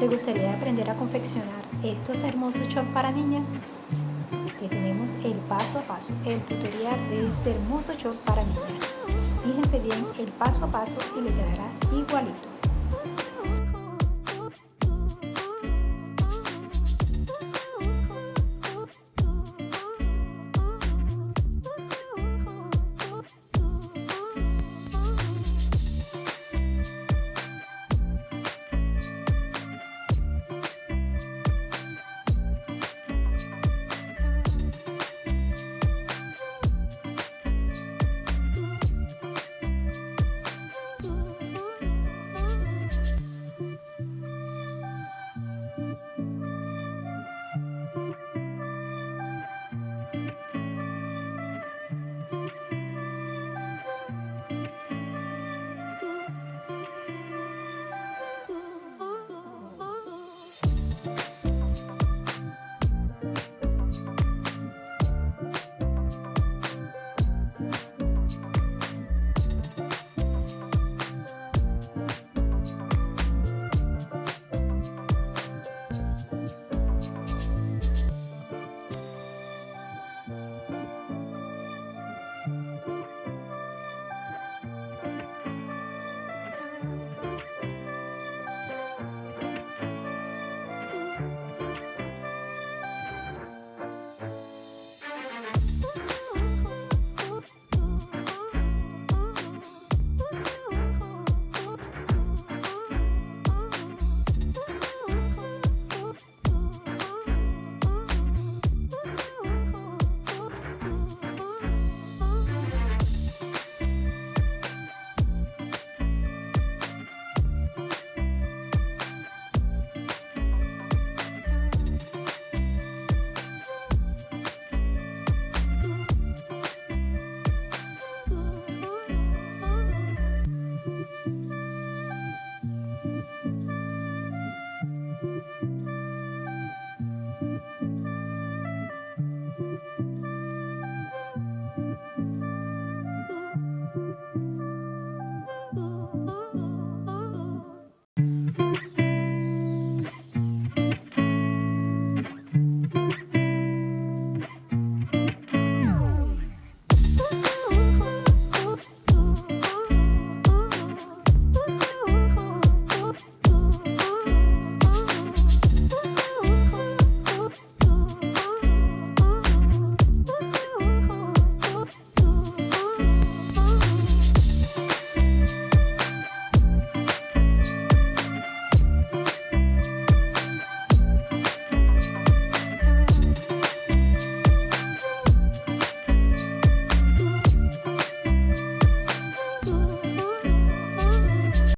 ¿Le gustaría aprender a confeccionar estos hermosos shorts para niña? Te tenemos el paso a paso, el tutorial de este hermoso short para niña. Fíjense bien el paso a paso y le quedará igualito.